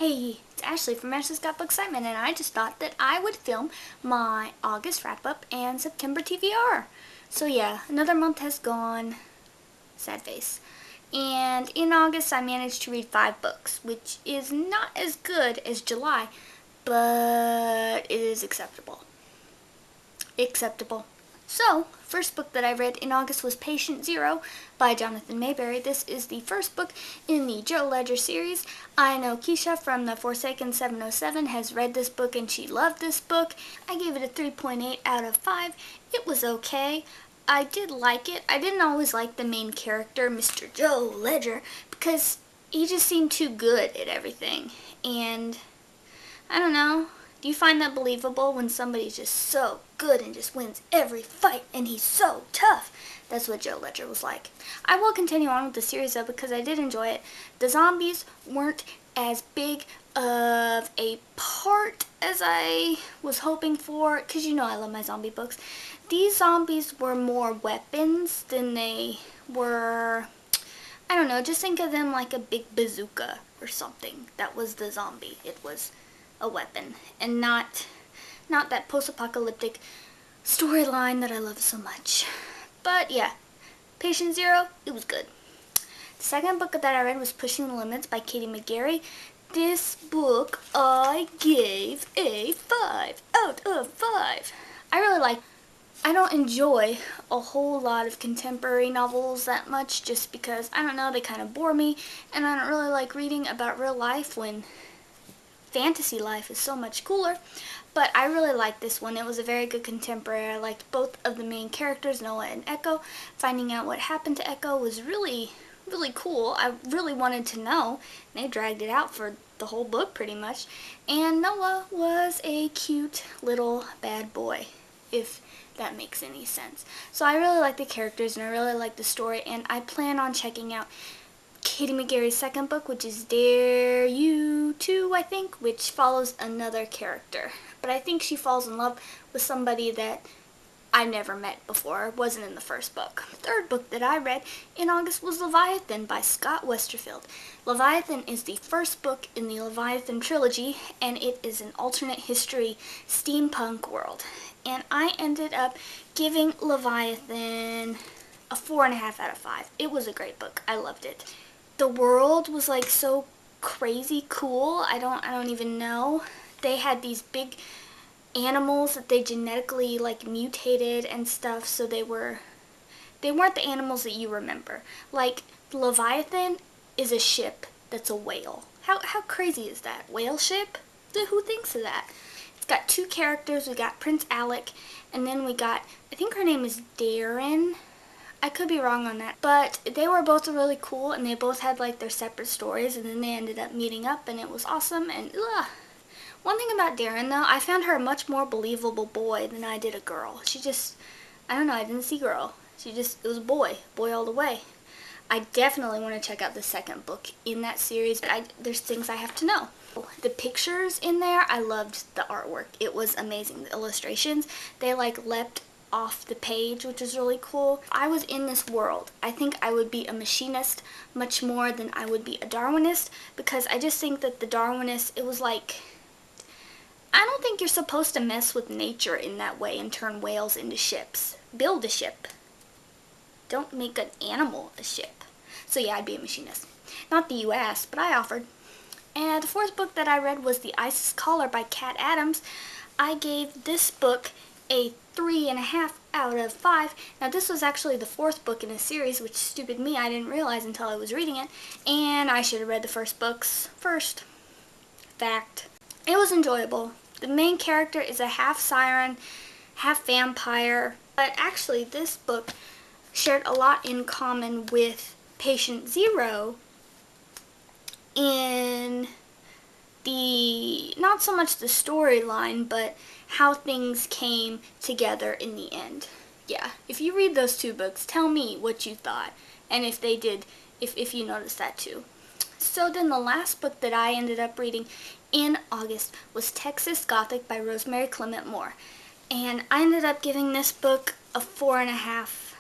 Hey, it's Ashley from acbsgotbookcitement, and I just thought that I would film my August wrap-up and September TBR. So yeah, another month has gone. Sad face. And in August, I managed to read 5 books, which is not as good as July, but it is acceptable. So, first book that I read in August was Patient Zero by Jonathan Mayberry. This is the first book in the Joe Ledger series. I know Keisha from the Forsaken 707 has read this book and she loved this book. I gave it a 3.8 out of 5. It was okay. I did like it. I didn't always like the main character, Mr. Joe Ledger, because he just seemed too good at everything. And I don't know. Do you find that believable when somebody's just so good and just wins every fight and he's so tough? That's what Joe Ledger was like. I will continue on with the series though because I did enjoy it. The zombies weren't as big of a part as I was hoping for, because you know I love my zombie books. These zombies were more weapons than they were, I don't know, just think of them like a big bazooka or something. That was the zombie. It was a weapon, and not that post-apocalyptic storyline that I love so much. But yeah, Patient Zero, it was good. The second book that I read was Pushing the Limits by Katie McGarry. This book I gave a 5 out of 5. I don't enjoy a whole lot of contemporary novels that much just because, I don't know, they kind of bore me, and I don't really like reading about real life when fantasy life is so much cooler. But I really liked this one. It was a very good contemporary. I liked both of the main characters, Noah and Echo. Finding out what happened to Echo was really cool. I really wanted to know. They dragged it out for the whole book pretty much. And Noah was a cute little bad boy, if that makes any sense. So I really like the characters and I really like the story, and I plan on checking out Katie McGarry's second book, which is Dare You To, I think, which follows another character. But I think she falls in love with somebody that I never met before, wasn't in the first book. The third book that I read in August was Leviathan by Scott Westerfeld. Leviathan is the first book in the Leviathan trilogy, and it is an alternate history steampunk world. And I ended up giving Leviathan a 4.5 out of 5. It was a great book. I loved it. The world was like so crazy cool. I don't even know. They had these big animals that they genetically like mutated and stuff, so they weren't the animals that you remember. Like Leviathan is a ship that's a whale. How crazy is that? Whale ship? Who thinks of that? It's got 2 characters. We got Prince Alec, and then we got, I think her name is Darren. I could be wrong on that, but they were both really cool, and they both had like their separate stories, and then they ended up meeting up, and it was awesome. And one thing about Darren though, I found her a much more believable boy than I did a girl. She just, I don't know, I didn't see girl. It was a boy all the way. I definitely want to check out the second book in that series, but there's things I have to know. The pictures in there, I loved the artwork. It was amazing. The illustrations, they like leapt off the page, which is really cool. If I was in this world, I think I would be a machinist much more than I would be a Darwinist, because I just think that the Darwinist, it was like, I don't think you're supposed to mess with nature in that way and turn whales into ships. Build a ship. Don't make an animal a ship. So yeah, I'd be a machinist. Not that you asked, but I offered. And the fourth book that I read was The Isis Caller by Kat Adams. I gave this book a 3.5 out of 5. Now this was actually the 4th book in a series, which stupid me, I didn't realize until I was reading it, and I should have read the first books first. Fact. It was enjoyable. The main character is a half siren, half vampire, but actually this book shared a lot in common with Patient Zero in the, not so much the storyline, but how things came together in the end. Yeah, if you read those 2 books, tell me what you thought, and if they did, if you noticed that too. So then the last book that I ended up reading in August was Texas Gothic by Rosemary Clement Moore. And I ended up giving this book a 4.5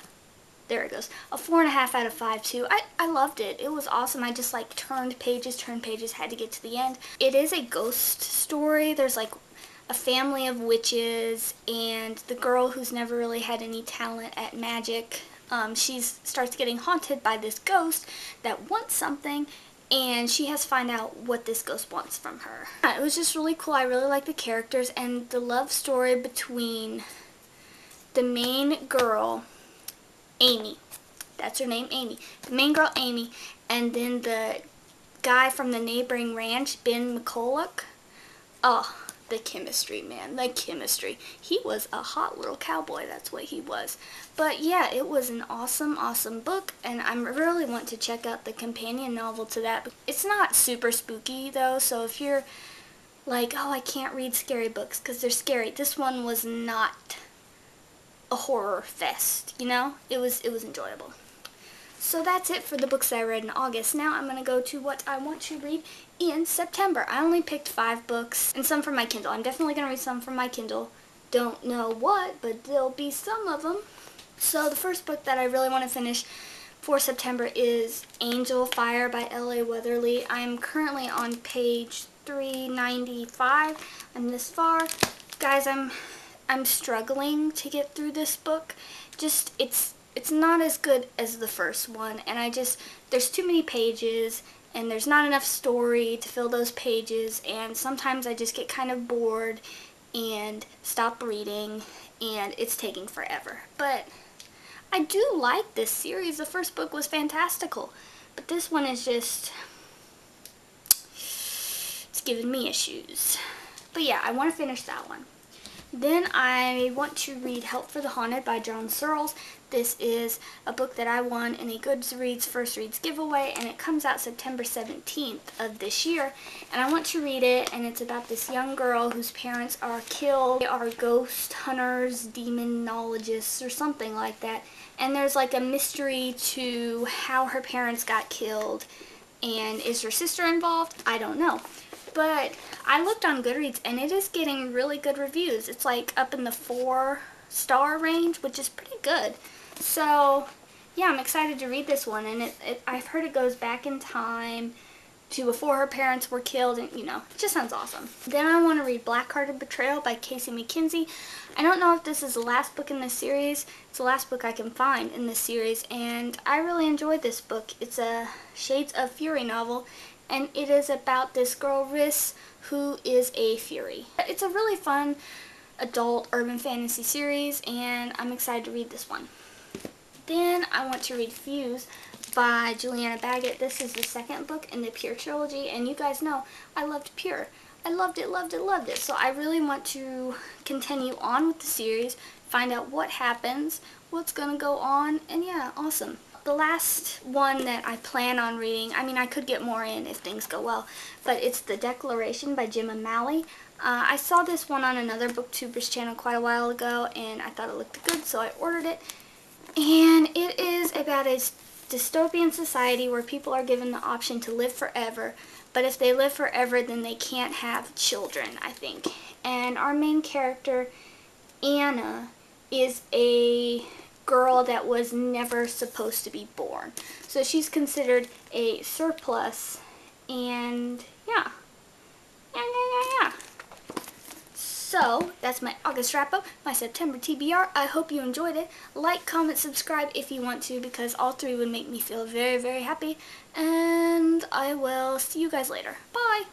there it goes. A 4.5 out of 5 too. I loved it. It was awesome. I just like turned pages, had to get to the end. It is a ghost story. There's like a family of witches, and the girl who's never really had any talent at magic, she starts getting haunted by this ghost that wants something, and she has to find out what this ghost wants from her. It was just really cool. I really like the characters and the love story between the main girl, Amy. That's her name, Amy. The main girl, Amy, and then the guy from the neighboring ranch, Ben McCulloch. Oh, the chemistry, man. The chemistry. He was a hot little cowboy. That's what he was. But yeah, it was an awesome, awesome book, and I really want to check out the companion novel to that. It's not super spooky, though, so if you're like, oh, I can't read scary books because they're scary, this one was not a horror fest, you know? It was enjoyable. So that's it for the books that I read in August. Now I'm going to go to what I want to read in September. I only picked 5 books and some from my Kindle. I'm definitely going to read some from my Kindle. Don't know what, but there'll be some of them. So the first book that I really want to finish for September is Angel Fire by L.A. Weatherly. I'm currently on page 395. I'm this far. Guys, I'm struggling to get through this book. Just, it's not as good as the first one, and there's too many pages, and there's not enough story to fill those pages, and sometimes I just get kind of bored and stop reading, and it's taking forever. But I do like this series. The first book was fantastical, but this one is just, it's giving me issues. But yeah, I want to finish that one. Then I want to read Help for the Haunted by John Searles. This is a book that I won in a Goodreads First Reads giveaway, and it comes out September 17th of this year. And I want to read it, and it's about this young girl whose parents are killed. They are ghost hunters, demonologists, or something like that. And there's like a mystery to how her parents got killed, and is her sister involved? I don't know. But I looked on Goodreads, and it is getting really good reviews. It's like up in the 4-star range, which is pretty good. So, yeah, I'm excited to read this one. And I've heard it goes back in time to before her parents were killed, and, you know, it just sounds awesome. Then I want to read Black-Hearted Betrayal by Casey McKenzie. I don't know if this is the last book in this series. It's the last book I can find in this series, and I really enjoyed this book. It's a Shades of Fury novel, and it is about this girl, Riss, who is a Fury. It's a really fun adult urban fantasy series, and I'm excited to read this one. Then I want to read Fuse by Juliana Baggett. This is the second book in the Pure trilogy, and you guys know I loved Pure. I loved it, loved it, loved it. So I really want to continue on with the series, find out what happens, what's going to go on, and yeah, awesome. The last one that I plan on reading, I mean, I could get more in if things go well, but it's The Declaration by Jim O'Malley. I saw this one on another booktuber's channel quite a while ago, and I thought it looked good, so I ordered it. And it is about a dystopian society where people are given the option to live forever, but if they live forever, then they can't have children, I think. And our main character, Anna, is a girl that was never supposed to be born. So she's considered a surplus, and yeah. So, that's my August wrap-up, my September TBR. I hope you enjoyed it. Like, comment, subscribe if you want to, because all 3 would make me feel very, very happy. And I will see you guys later. Bye!